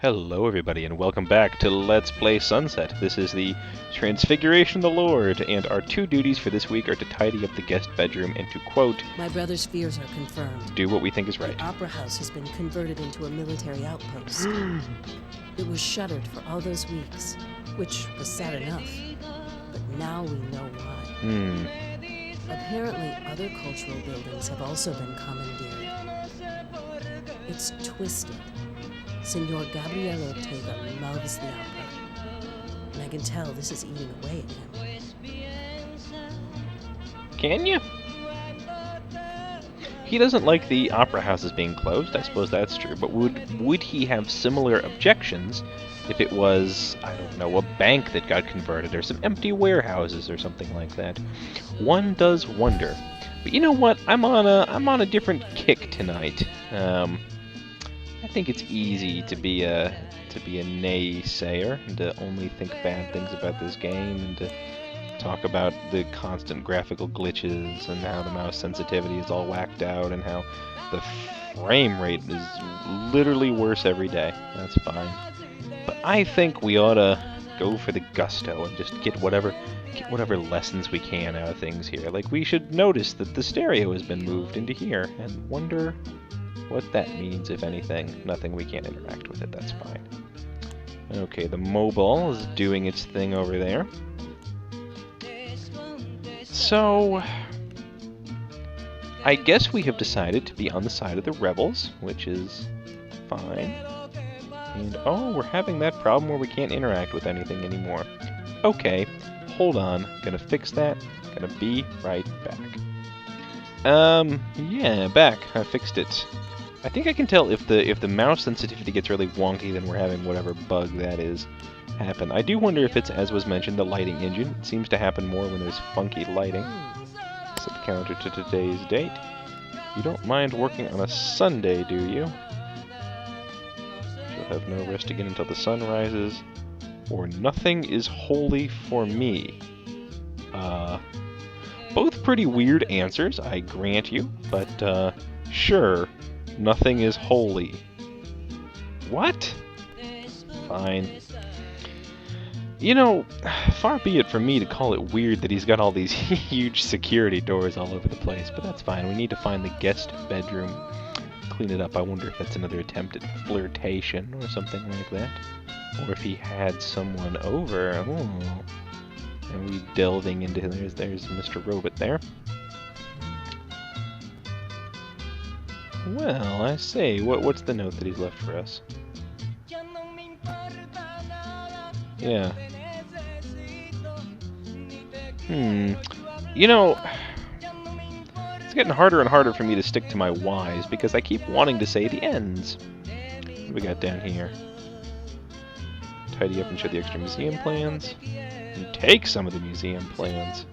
Hello everybody and welcome back to Let's Play Sunset. This is the Transfiguration of the Lord, and our two duties for this week are to tidy up the guest bedroom and to, quote, My brother's fears are confirmed. do what we think is right. The Opera House has been converted into a military outpost. It was shuttered for all those weeks, which was sad enough. But now we know why. Apparently, other cultural buildings have also been commandeered. It's twisted. Senor Gabriel Ortega loves the opera, and I can tell this is eating away at him. Can you? He doesn't like the opera houses being closed, I suppose that's true, but would he have similar objections if it was, I don't know, a bank that got converted, or some empty warehouses or something like that? One does wonder. But you know what? I'm on a different kick tonight. I think it's easy to be a naysayer and to only think bad things about this game and to talk about the constant graphical glitches and how the mouse sensitivity is all whacked out and how the frame rate is literally worse every day. That's fine. But I think we ought to go for the gusto and just get whatever lessons we can out of things here. Like, we should notice that the stereo has been moved into here and wonder what that means, if anything. Nothing, we can't interact with it, that's fine. Okay, the mobile is doing its thing over there. So, I guess we have decided to be on the side of the rebels, which is fine. And, oh, we're having that problem where we can't interact with anything anymore. Okay, hold on, gonna fix that, gonna be right back. Yeah, back, I fixed it. I think I can tell if the mouse sensitivity gets really wonky, then we're having whatever bug that is happen. I do wonder if it's, as was mentioned, the lighting engine. It seems to happen more when there's funky lighting. Set the counter to today's date. You don't mind working on a Sunday, do you? She'll have no rest again until the sun rises, or nothing is holy for me. Both pretty weird answers, I grant you, but sure. Nothing is holy. What? Fine. You know, far be it from me to call it weird that he's got all these huge security doors all over the place, but that's fine. We need to find the guest bedroom, clean it up. I wonder if that's another attempt at flirtation or something like that. Or if he had someone over. Oh. Are we delving into... There's Mr. Robot there. Well, I say, what's the note that he's left for us? Yeah. You know, it's getting harder and harder for me to stick to my whys, because I keep wanting to say the ends. What do we got down here? Tidy up and show the extra museum plans. And take some of the museum plans.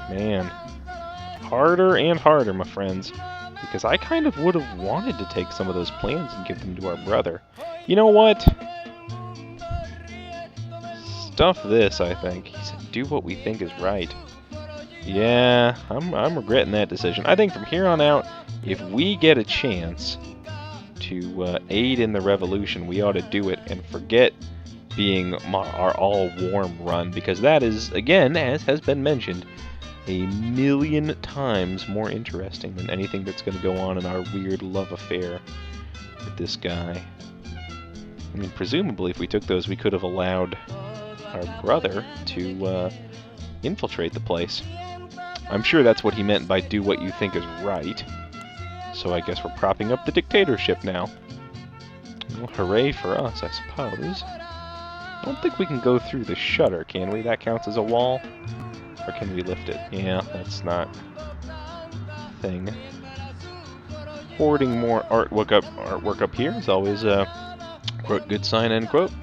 Man. Harder and harder, my friends, because I kind of would have wanted to take some of those plans and give them to our brother. You know what? Stuff this, I think. He said, do what we think is right. Yeah, I'm regretting that decision. I think from here on out, if we get a chance to aid in the revolution, we ought to do it and forget being our all-warm run, because that is, again, as has been mentioned, a million times more interesting than anything that's going to go on in our weird love affair with this guy. I mean, presumably, if we took those, we could have allowed our brother to infiltrate the place. I'm sure that's what he meant by do what you think is right. So I guess we're propping up the dictatorship now. Well, hooray for us, I suppose. I don't think we can go through the shutter, can we? That counts as a wall? Or can we lift it? Yeah, that's not a thing. Hoarding more artwork up here is always a quote, good sign, end quote.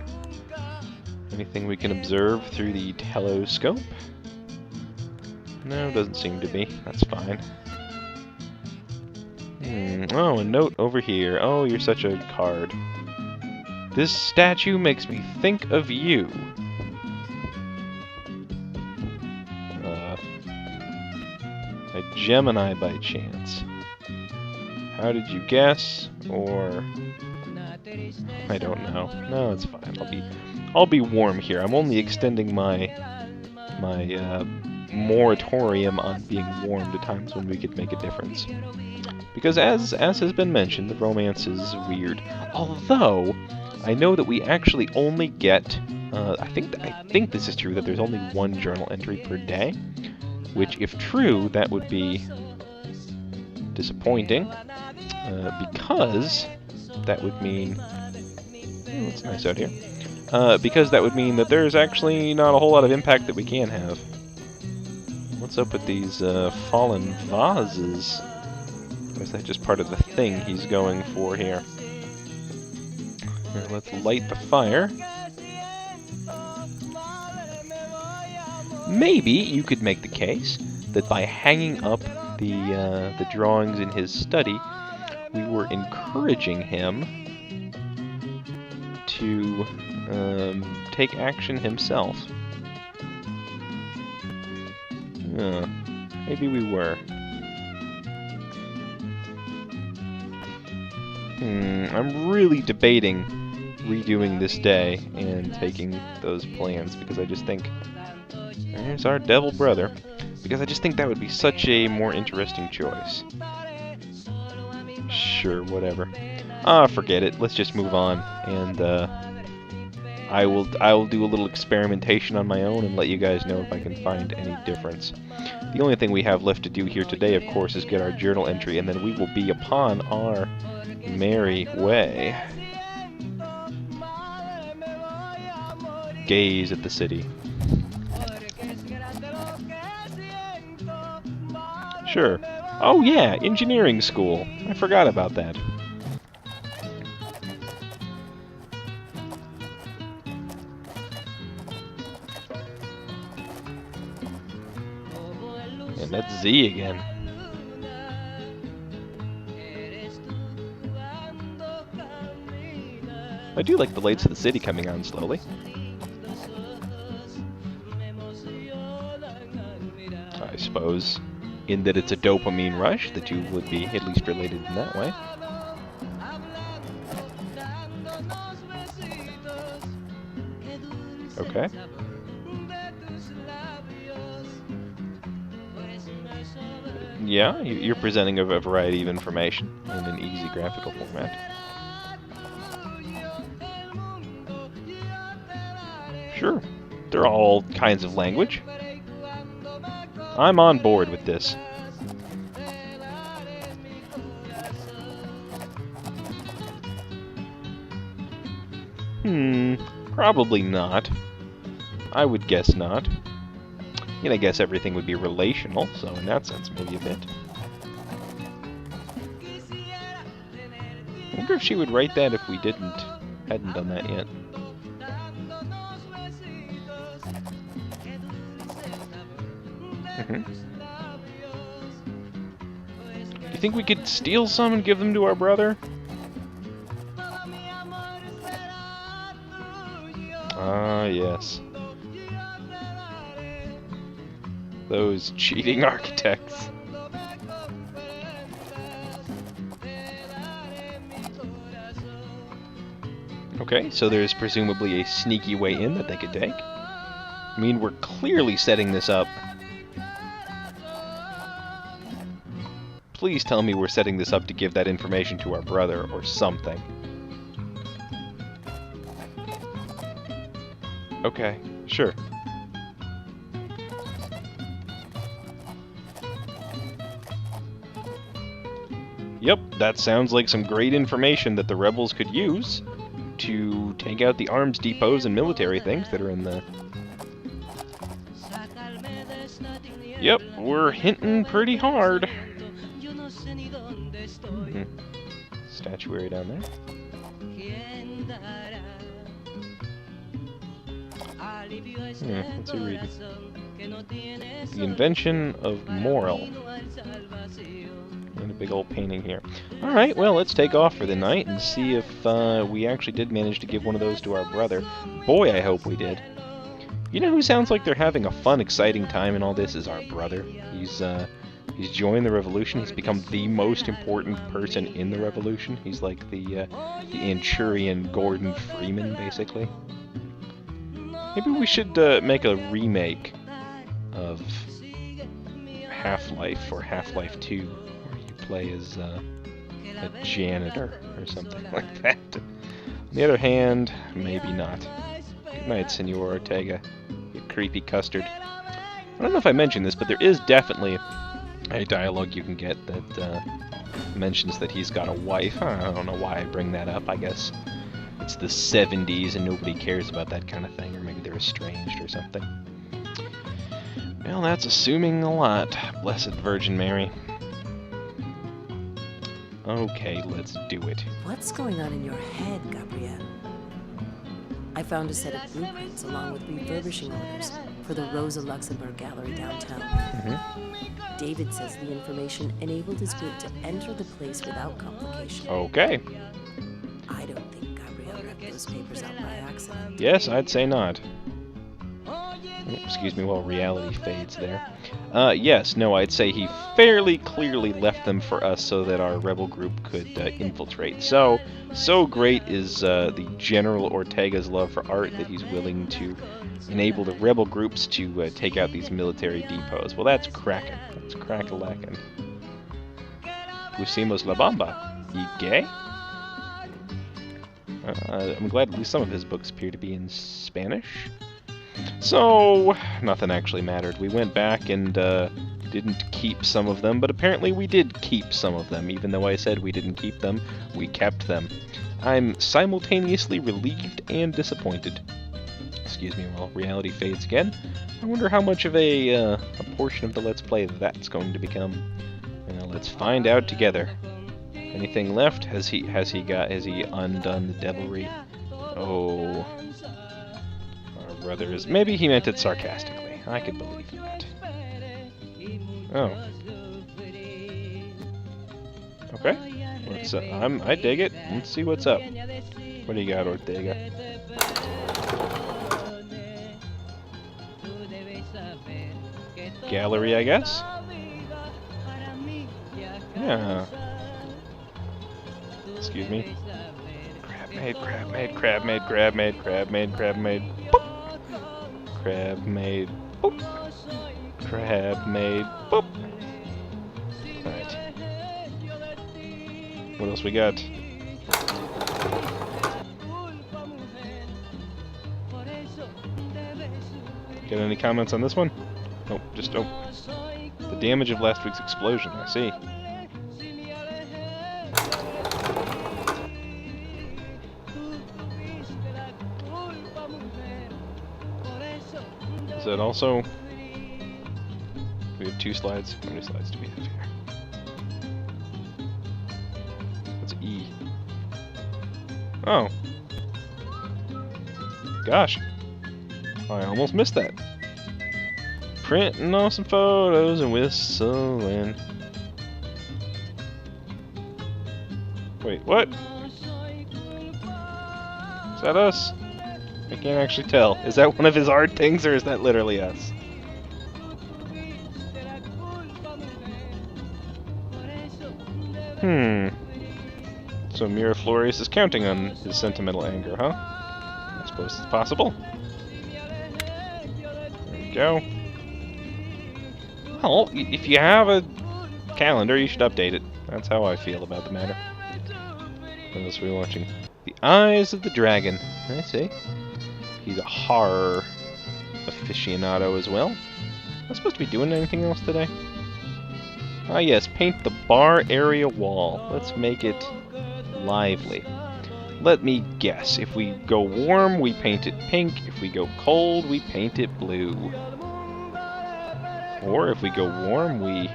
Anything we can observe through the telescope? No, doesn't seem to be. That's fine. Oh, a note over here. Oh, you're such a card. This statue makes me think of you. A Gemini by chance. How did you guess? Or I don't know. No, it's fine. I'll be warm here. I'm only extending my moratorium on being warm to times when we could make a difference. Because as has been mentioned, the romance is weird. Although I know that we actually only get I think this is true, that there's only one journal entry per day, which if true, that would be disappointing, because that would mean it's nice out here. Because that would mean that there's actually not a whole lot of impact that we can have. What's up with these fallen vases? Or is that just part of the thing he's going for here? Here, let's light the fire. Maybe you could make the case that by hanging up the drawings in his study, we were encouraging him to take action himself. Maybe we were. I'm really debating redoing this day and taking those plans, because I just think... There's our devil brother. Because I just think that would be such a more interesting choice. Sure, whatever. Forget it. Let's just move on, and I will do a little experimentation on my own and let you guys know if I can find any difference. The only thing we have left to do here today, of course, is get our journal entry, and then we will be upon our merry way. Gaze at the city. Sure. Oh yeah, engineering school. I forgot about that. And that's Z again. I do like the lights of the city coming on slowly. I suppose, in that it's a dopamine rush, the two would be at least related in that way. Okay. Yeah, you're presenting a variety of information in an easy graphical format. Sure, they're all kinds of language. I'm on board with this. Probably not. I would guess not. And I guess everything would be relational, so in that sense, maybe a bit. I wonder if she would write that if we hadn't done that yet. Do you think we could steal some and give them to our brother? Ah, yes. Those cheating architects. Okay, so there's presumably a sneaky way in that they could take. I mean, we're clearly setting this up. Please tell me we're setting this up to give that information to our brother or something. Okay, sure. Yep, that sounds like some great information that the rebels could use to take out the arms depots and military things that are in the... Yep, we're hinting pretty hard. Statuary down there. What's he reading? The Invention of Moral. And a big old painting here. Alright, well, let's take off for the night and see if we actually did manage to give one of those to our brother. Boy, I hope we did. You know who sounds like they're having a fun, exciting time in all this is our brother. He's joined the revolution. He's become the most important person in the revolution. He's like the Anchurian Gordon Freeman, basically. Maybe we should make a remake of Half-Life or Half-Life 2, where you play as a janitor or something like that. On the other hand, maybe not. Good night, Senor Ortega, you creepy custard. I don't know if I mentioned this, but there is definitely a dialogue you can get that mentions that he's got a wife. I don't know why I bring that up. I guess it's the 70s and nobody cares about that kind of thing, or maybe they're estranged or something. Well, that's assuming a lot, Blessed Virgin Mary. Okay, let's do it. What's going on in your head, Gabrielle? I found a set of blueprints along with refurbishing orders for the Rosa Luxemburg Gallery downtown. David says the information enabled his group to enter the place without complication. Okay. I don't think Gabrielle ripped those papers out by accident. Yes, I'd say not. Excuse me while reality fades there. Yes, no, I'd say he fairly clearly left them for us so that our rebel group could infiltrate. So great is the General Ortega's love for art that he's willing to enable the rebel groups to take out these military depots. Well, that's crackin'. That's crack-a-lackin'. Pusimos la bomba. You gay? I'm glad at least some of his books appear to be in Spanish. So, nothing actually mattered. We went back and didn't keep some of them, but apparently we did keep some of them. Even though I said we didn't keep them, we kept them. I'm simultaneously relieved and disappointed. Excuse me while reality fades again. I wonder how much of a portion of the Let's Play that's going to become. Well, let's find out together. Anything left? Has he undone the devilry? Oh... brothers. Maybe he meant it sarcastically. I could believe that. Oh. Okay. Let's. I dig it. Let's see what's up. What do you got, Ortega? Gallery, I guess. Yeah. Excuse me. Crab made, crab made, crab made, crab made, crab made, crab made. Boop. Crab made, boop. Crab made, boop. Alright. What else we got? Got any comments on this one? Nope, just oh. The damage of last week's explosion, I see. Is that also... We have 2 slides. How many slides do we have here? That's E. Oh. Gosh. I almost missed that. Printing awesome photos and whistling. Wait, what? Is that us? I can't actually tell. Is that one of his art things, or is that literally us? So Miraflores is counting on his sentimental anger, huh? I suppose it's possible. There we go. Well, if you have a calendar, you should update it. That's how I feel about the matter. What else are we watching? The Eyes of the Dragon. I see. He's a horror aficionado as well. Am I supposed to be doing anything else today? Ah yes, paint the bar area wall. Let's make it lively. Let me guess. If we go warm, we paint it pink. If we go cold, we paint it blue. Or if we go warm, we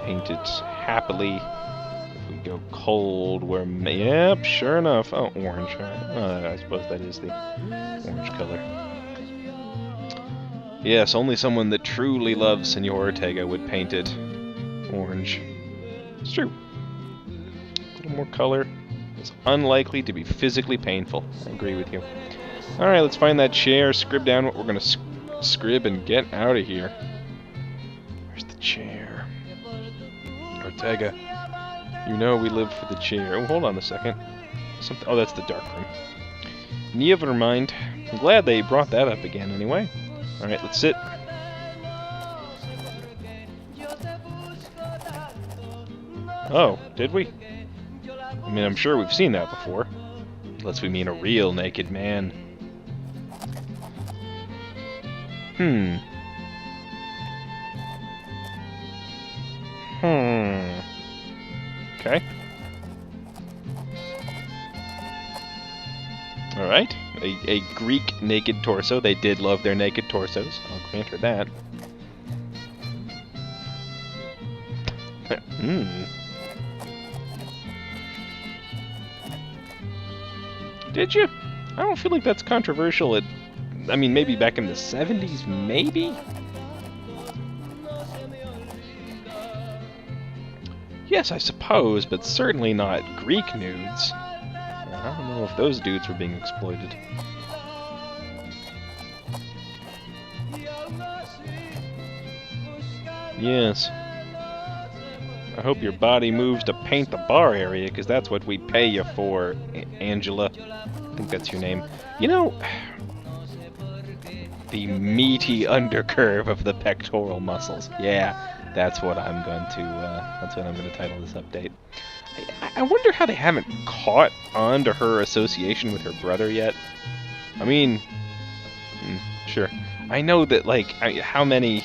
paint it happily. If we go cold, we're... Yep, sure enough. Oh, orange. I suppose that is the orange color. Yes, only someone that truly loves Senor Ortega would paint it orange. It's true. A little more color is unlikely to be physically painful. I agree with you. Alright, let's find that chair, scrib down what we're going to scrib, and get out of here. Where's the chair? Ortega, you know we live for the chair. Oh, hold on a second. Oh, that's the dark room. Never mind. I'm glad they brought that up again anyway. Alright, let's sit. Oh, did we? I mean, I'm sure we've seen that before. Unless we mean a real naked man. Okay. Alright. A Greek naked torso. They did love their naked torsos. I'll grant her that. Did you? I don't feel like that's controversial. I mean, maybe back in the 70s, maybe? Yes, I suppose, but certainly not Greek nudes. I don't know if those dudes were being exploited. Yes. I hope your body moves to paint the bar area, because that's what we pay you for, Angela. I think that's your name. You know, the meaty undercurve of the pectoral muscles. Yeah, that's what I'm going to title this update. I wonder how they haven't caught on to her association with her brother yet. I mean, sure. I know that, like, how many,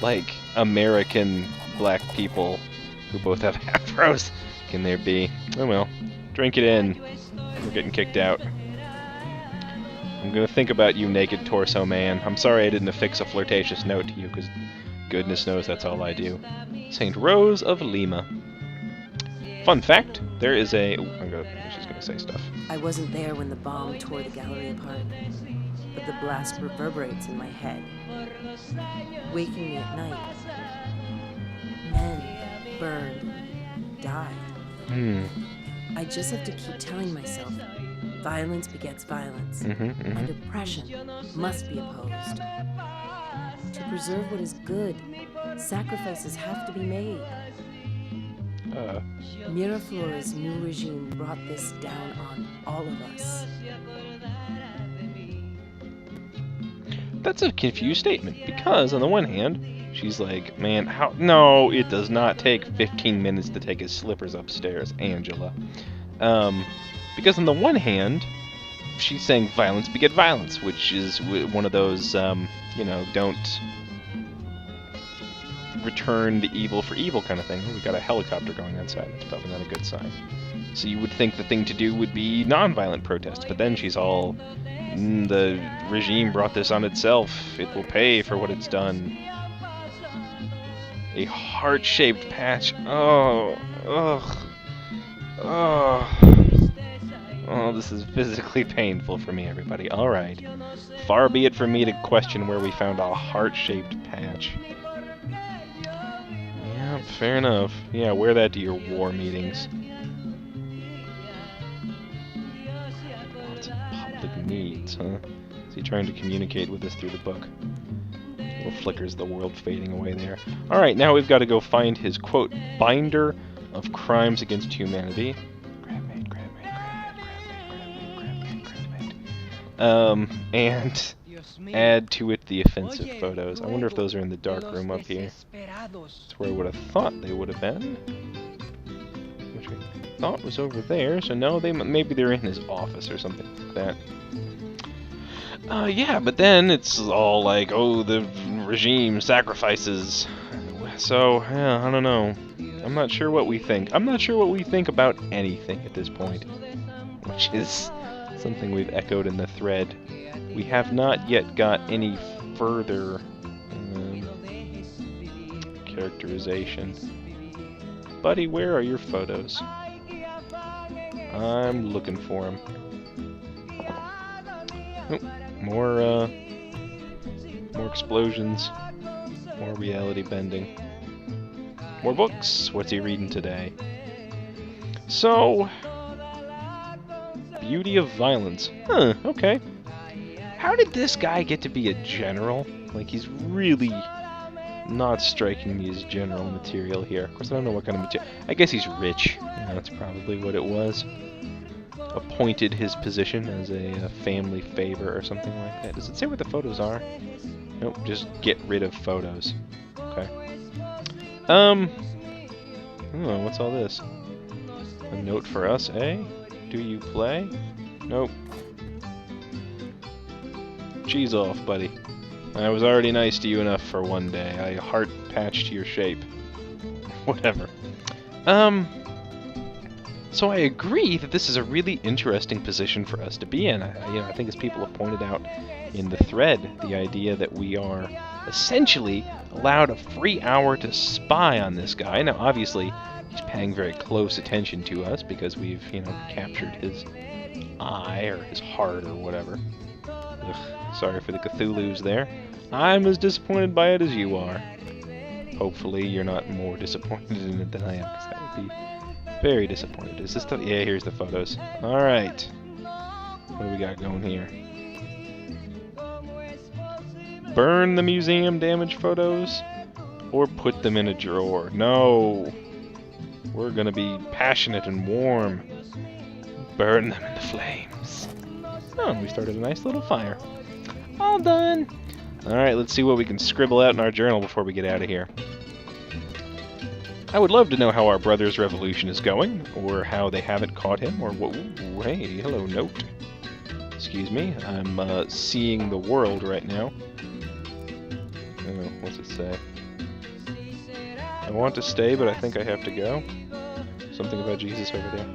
like, American black people who both have afros can there be? Oh well, drink it in. We're getting kicked out. I'm gonna think about you, naked torso man. I'm sorry I didn't affix a flirtatious note to you, because goodness knows that's all I do. St. Rose of Lima. Fun fact, there is a... she's gonna say stuff. I wasn't there when the bomb tore the gallery apart, but the blast reverberates in my head, waking me at night. Men burned, died. I just have to keep telling myself, violence begets violence, and oppression must be opposed. To preserve what is good, sacrifices have to be made. Miraflores' new regime brought this down on all of us. That's a confused statement, because on the one hand, she's like, man, how... No, it does not take 15 minutes to take his slippers upstairs, Angela. Because on the one hand, she's saying violence beget violence, which is one of those, you know, don't return the evil for evil kind of thing. We got a helicopter going outside. That's probably not a good sign. So you would think the thing to do would be non-violent protest, but then she's all, the regime brought this on itself. It will pay for what it's done. A heart-shaped patch. Oh, ugh. Oh, this is physically painful for me, everybody. Alright. Far be it from me to question where we found a heart-shaped patch. Yeah, fair enough. Yeah, wear that to your war meetings. Lots of public needs, huh? Is he trying to communicate with us through the book? Little flickers of the world fading away there. Alright, now we've got to go find his, quote, binder of crimes against humanity. And add to it the offensive photos. I wonder if those are in the dark room up here. That's where I would have thought they would have been. Which I thought was over there, so no, maybe they're in his office or something like that. Yeah, but then it's all like, oh, the regime sacrifices. So, yeah, I don't know. I'm not sure what we think. I'm not sure what we think about anything at this point. Which is something we've echoed in the thread. We have not yet got any further characterization. Buddy, where are your photos? I'm looking for them. Oh, more explosions. More reality bending. More books. What's he reading today? So... Beauty of violence. Huh, okay. How did this guy get to be a general? Like, he's really not striking me as general material here. Of course, I don't know what kind of material. I guess he's rich. Yeah, that's probably what it was. Appointed his position as a family favor or something like that. Does it say where the photos are? Nope, just get rid of photos. Okay. Oh, what's all this? A note for us, eh? Do you play? Nope. Cheese off, buddy. I was already nice to you enough for one day. I heart patched your shape. Whatever. So I agree that this is a really interesting position for us to be in. I think as people have pointed out in the thread, the idea that we are essentially allowed a free hour to spy on this guy. Now, obviously, he's paying very close attention to us because we've, captured his eye or his heart or whatever. Ugh, sorry for the Cthulhus there. I'm as disappointed by it as you are. Hopefully you're not more disappointed in it than I am, because that would be very disappointed. Is this the... Yeah, here's the photos. Alright. What do we got going here? Burn the museum damaged photos? Or put them in a drawer? No! We're gonna be passionate and warm. Burn them in the flames. Oh, we started a nice little fire. All done! Alright, let's see what we can scribble out in our journal before we get out of here. I would love to know how our brother's revolution is going, or how they haven't caught him, or what... Ooh, hey, hello, note. Excuse me, I'm seeing the world right now. Oh, what's it say? I want to stay, but I think I have to go. Something about Jesus over there.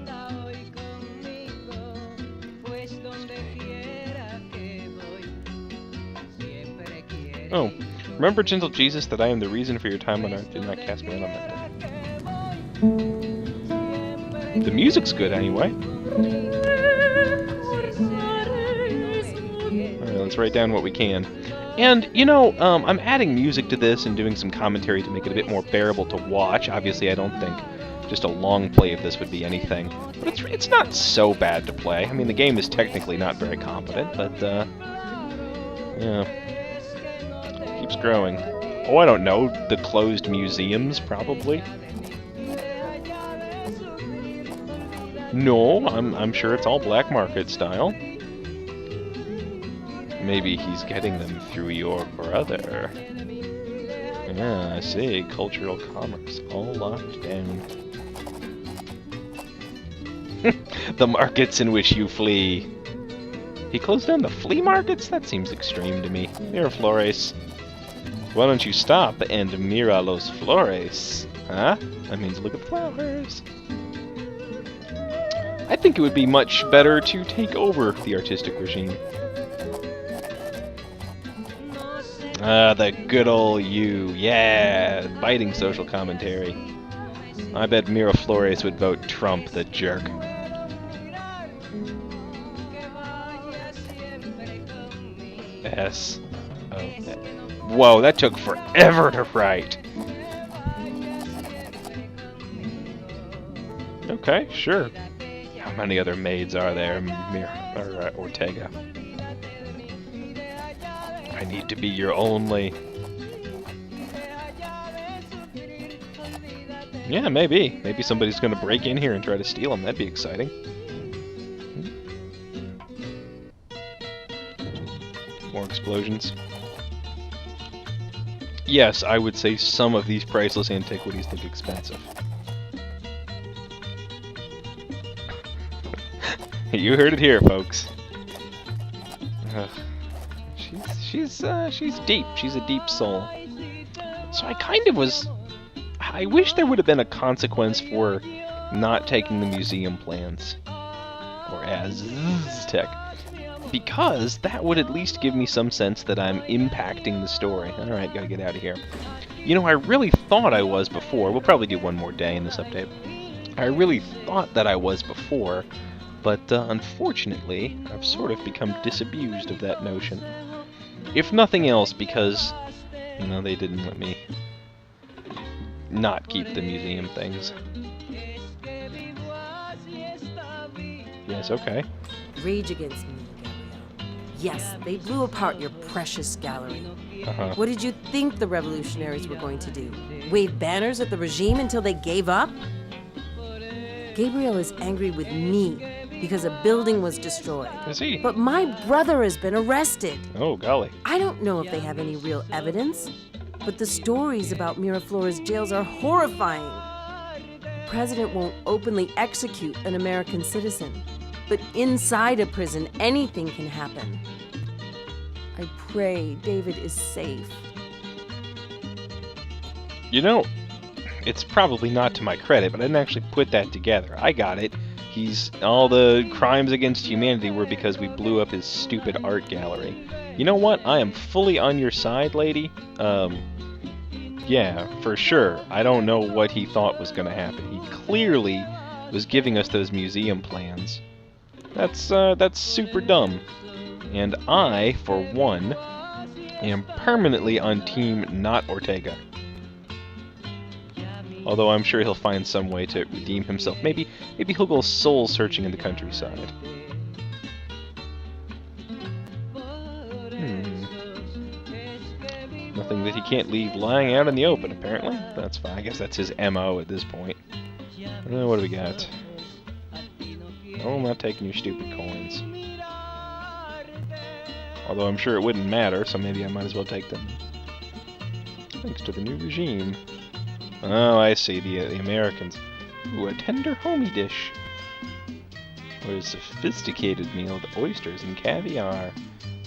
Oh, remember, gentle Jesus, that I am the reason for your time on earth. Do not cast me out on that day. The music's good, anyway. Alright, let's write down what we can. And, I'm adding music to this and doing some commentary to make it a bit more bearable to watch. Obviously, I don't think just a long play of this would be anything. But it's not so bad to play. I mean, the game is technically not very competent, but, yeah. Keeps growing. Oh, I don't know. The closed museums, probably. No, I'm sure it's all black market style. Maybe he's getting them through your brother. Yeah, I see. Cultural commerce, all locked down. The markets in which you flee. He closed down the flea markets? That seems extreme to me. Miraflores. Why don't you stop and mira los flores? Huh? That means look at the flowers. I think it would be much better to take over the artistic regime. Ah, the good old you. Yeah, biting social commentary. I bet Miraflores would vote Trump, the jerk. S. Oh. Whoa, that took forever to write. Okay, sure. How many other maids are there, Ortega? I need to be your only. Yeah, maybe. Maybe somebody's gonna break in here and try to steal them. That'd be exciting. More explosions. Yes, I would say some of these priceless antiquities look expensive. You heard it here, folks. She's deep. She's a deep soul. So I kind of was... I wish there would have been a consequence for not taking the museum plans. Or Aztec. Because that would at least give me some sense that I'm impacting the story. Alright, gotta get out of here. I really thought I was before. We'll probably do one more day in this update. I really thought that I was before, but unfortunately, I've sort of become disabused of that notion. If nothing else, because, they didn't let me not keep the museum things. Yes, okay. Rage against me, Gabrielle. Yes, they blew apart your precious gallery. Uh-huh. What did you think the revolutionaries were going to do? Wave banners at the regime until they gave up? Gabriel is angry with me because a building was destroyed. Is he? But my brother has been arrested. Oh, golly. I don't know if they have any real evidence, but the stories about Miraflores jails are horrifying. The president won't openly execute an American citizen, but inside a prison, anything can happen. I pray David is safe. You know, it's probably not to my credit, but I didn't actually put that together. I got it. All the crimes against humanity were because we blew up his stupid art gallery. You know what? I am fully on your side, lady. Yeah, for sure. I don't know what he thought was going to happen. He clearly was giving us those museum plans. That's super dumb. And I, for one, am permanently on team not Ortega. Although I'm sure he'll find some way to redeem himself. Maybe he'll go soul-searching in the countryside. Nothing that he can't leave lying out in the open, apparently. That's fine. I guess that's his MO at this point. What do we got? Oh, I'm not taking your stupid coins. Although I'm sure it wouldn't matter, so maybe I might as well take them. Thanks to the new regime. Oh, I see. The Americans. Ooh, a tender homey dish. What a sophisticated meal with oysters and caviar.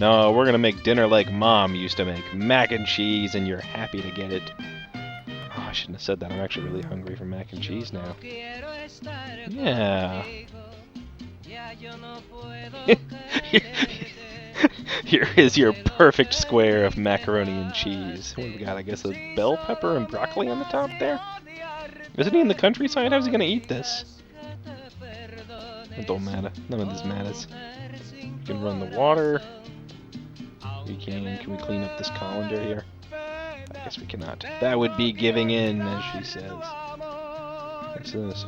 No, we're gonna make dinner like Mom used to make. Mac and cheese, and you're happy to get it. Oh, I shouldn't have said that. I'm actually really hungry for mac and cheese now. Yeah. Here is your perfect square of macaroni and cheese. What do we got? I guess a bell pepper and broccoli on the top there? Isn't he in the countryside? How's he gonna eat this? It don't matter. None of this matters. We can run the water. Can we clean up this colander here? I guess we cannot. That would be giving in, as she says. What's this?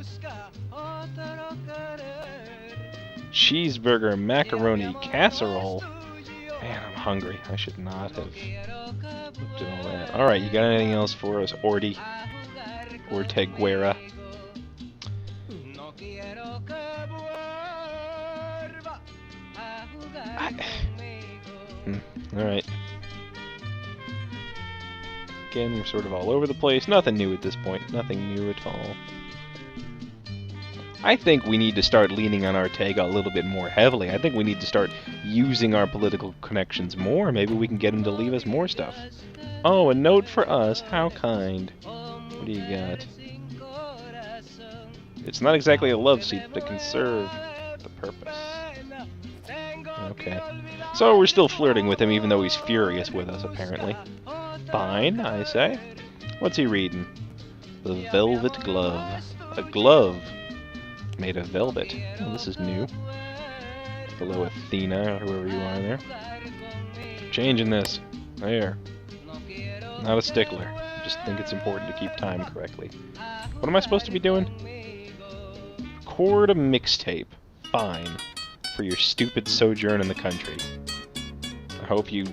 Cheeseburger macaroni casserole. Man, I'm hungry. I should not have looked at all that. Alright, you got anything else for us, Orteguera? Alright. Again, we're sort of all over the place. Nothing new at this point. Nothing new at all. I think we need to start leaning on Ortega a little bit more heavily. I think we need to start using our political connections more. Maybe we can get him to leave us more stuff. Oh, a note for us. How kind. What do you got? It's not exactly a love seat, but it can serve the purpose. Okay. So we're still flirting with him, even though he's furious with us, apparently. Fine, I say. What's he reading? The Velvet Glove. A glove made of velvet. Oh, this is new. Hello, Athena, or whoever you are there. Changing this. There. Not a stickler. I just think it's important to keep time correctly. What am I supposed to be doing? Record a mixtape. Fine. For your stupid sojourn in the country. I hope you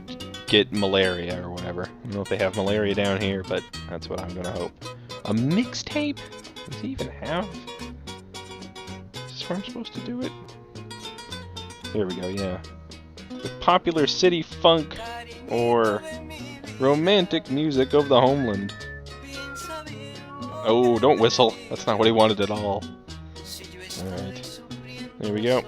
get malaria or whatever. I don't know if they have malaria down here, but that's what I'm gonna hope. A mixtape? Does he even have? Is this where I'm supposed to do it? There we go, yeah. With popular city funk or romantic music of the homeland. Oh, don't whistle. That's not what he wanted at all. Alright. There we go.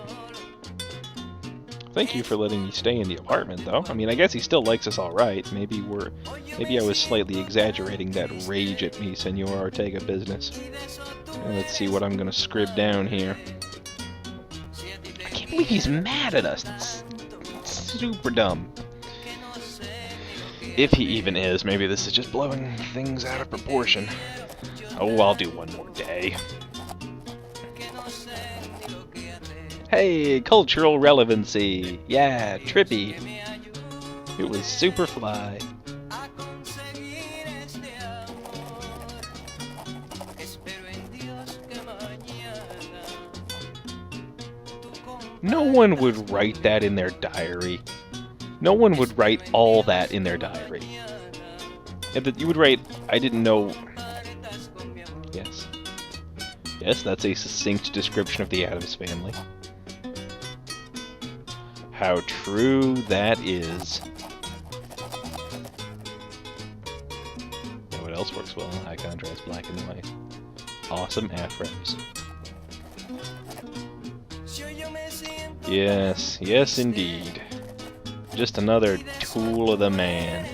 Thank you for letting me stay in the apartment, though. I mean, I guess he still likes us all right. Maybe I was slightly exaggerating that rage at me, Senor Ortega business. Let's see what I'm gonna scrib down here. I can't believe he's mad at us. That's super dumb. If he even is, maybe this is just blowing things out of proportion. Oh, I'll do one more day. Hey, cultural relevancy! Yeah, trippy! It was Superfly. No one would write that in their diary. No one would write all that in their diary. And that you would write, I didn't know... Yes. Yes, that's a succinct description of the Addams Family. How true that is. What else works well? High contrast, black and white. Awesome afros. Yes, yes indeed. Just another tool of the man.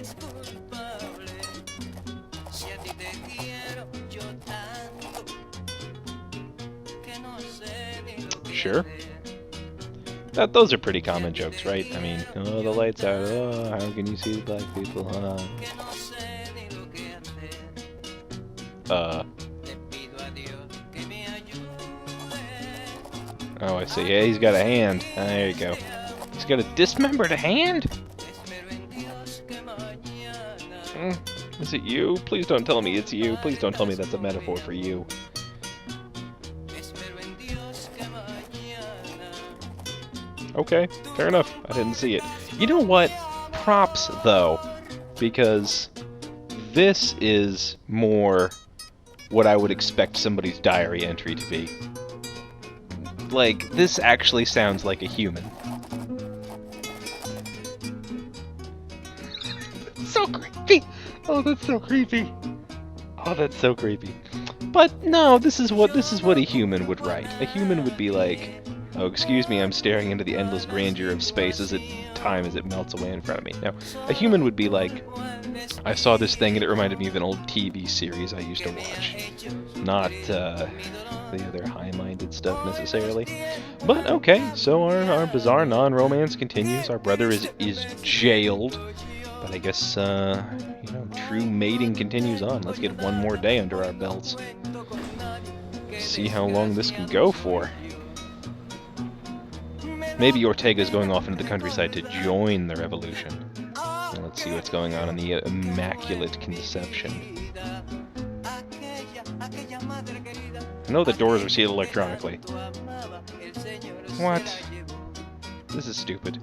Sure. Those are pretty common jokes, right? I mean, oh, the light's out. Oh, how can you see the black people? Oh, I see. Yeah, he's got a hand. There you go. He's got a dismembered hand? Is it you? Please don't tell me it's you. Please don't tell me that's a metaphor for you. Okay, fair enough. I didn't see it. You know what? Props, though, because this is more what I would expect somebody's diary entry to be. Like, this actually sounds like a human. So creepy! Oh, that's so creepy. Oh, that's so creepy. But no, this is what a human would write. A human would be like, oh, excuse me, I'm staring into the endless grandeur of space as it melts away in front of me. Now, a human would be like, I saw this thing and it reminded me of an old TV series I used to watch. Not the other high-minded stuff necessarily. But okay, so our bizarre non-romance continues. Our brother is jailed. But I guess, true mating continues on. Let's get one more day under our belts. See how long this can go for. Maybe Ortega's going off into the countryside to join the revolution. Let's see what's going on in the Immaculate Conception. I know the doors are sealed electronically. What? This is stupid.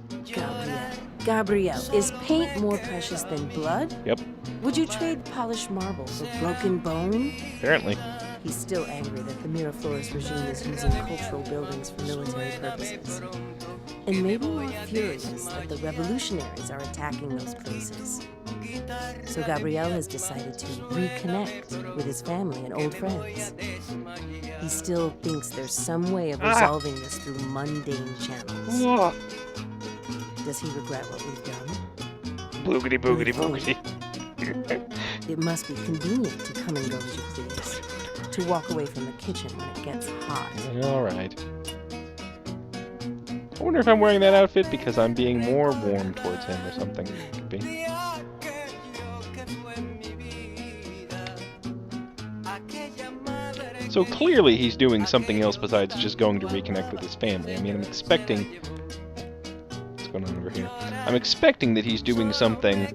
Gabrielle, is paint more precious than blood? Yep. Would you trade polished marble for broken bone? Apparently. He's still angry that the Miraflores regime is using cultural buildings for military purposes. And maybe more furious that the revolutionaries are attacking those places. So Gabrielle has decided to reconnect with his family and old friends. He still thinks there's some way of resolving this through mundane channels. Does he regret what we've done? Boogity, boogity, boogity. It must be convenient to come and go as you please. To walk away from the kitchen when it gets hot. Alright. I wonder if I'm wearing that outfit because I'm being more warm towards him or something. Could be. So clearly he's doing something else besides just going to reconnect with his family. I mean, I'm expecting... What's going on over here? I'm expecting that he's doing something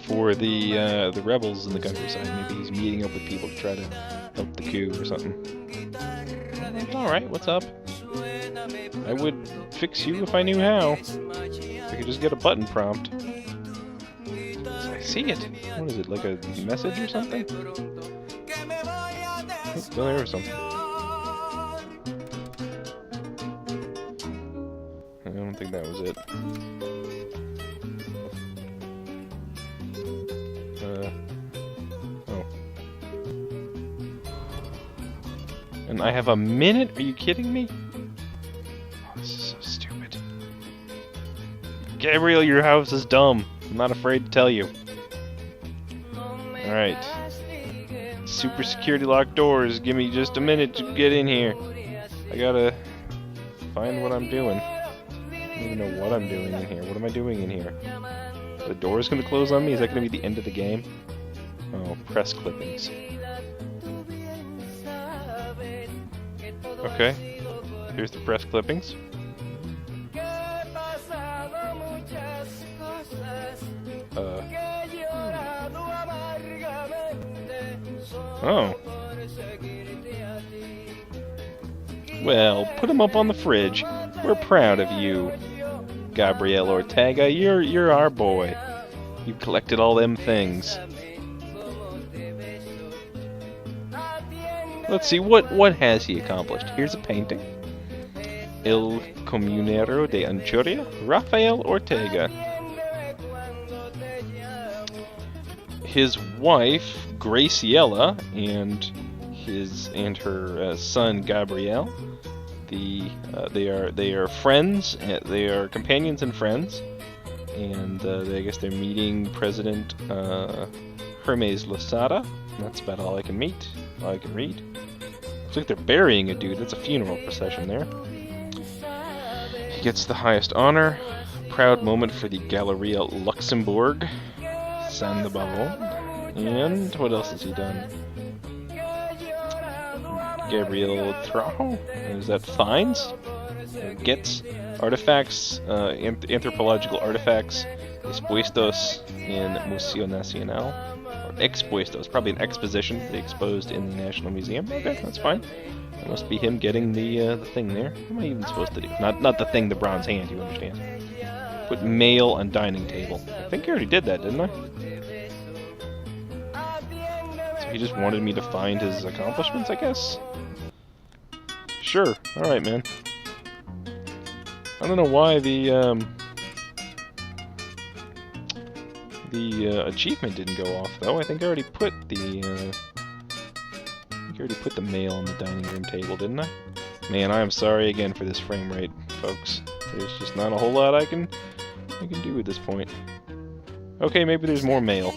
for the rebels in the countryside. Maybe he's meeting up with people to try to help the coup or something. Alright, what's up? I would fix you if I knew how. If I could just get a button prompt. I see it. What is it, like a message or something? Oh, there was something. I don't think that was it. Oh. And I have a minute? Are you kidding me? Oh, this is so stupid. Gabriel, your house is dumb. I'm not afraid to tell you. Alright. Super security locked doors. Give me just a minute to get in here. I gotta find what I'm doing. I don't even know what I'm doing in here. What am I doing in here? The door's gonna close on me? Is that gonna be the end of the game? Oh, press clippings. Okay. Here's the press clippings. Oh. Well, put them up on the fridge. We're proud of you. Gabriel Ortega, you're our boy. You collected all them things. Let's see, what has he accomplished? Here's a painting. El Comunero de Anchuria, Rafael Ortega. His wife, Graciela, and her son Gabriel, they are friends. They are companions and friends, and I guess they're meeting President Hermes Losada. That's about all I can read. Looks like they're burying a dude. That's a funeral procession there. He gets the highest honor. Proud moment for the Galleria Luxembourg. Sandoval. And what else has he done? Gabriel Trajo? Is that fines? Gets artifacts, anthropological artifacts, expuestos in Museo Nacional. Or expuestos, probably an exposition they exposed in the National Museum. Okay, that's fine. That must be him getting the thing there. What am I even supposed to do? Not the thing, the bronze hand, you understand. Put mail on dining table. I think I already did that, didn't I? So he just wanted me to find his accomplishments, I guess? Sure. Alright, man. I don't know why the achievement didn't go off, though. I think I already put the mail on the dining room table, didn't I? Man, I am sorry again for this frame rate, folks. There's just not a whole lot I can do at this point. Okay, maybe there's more mail.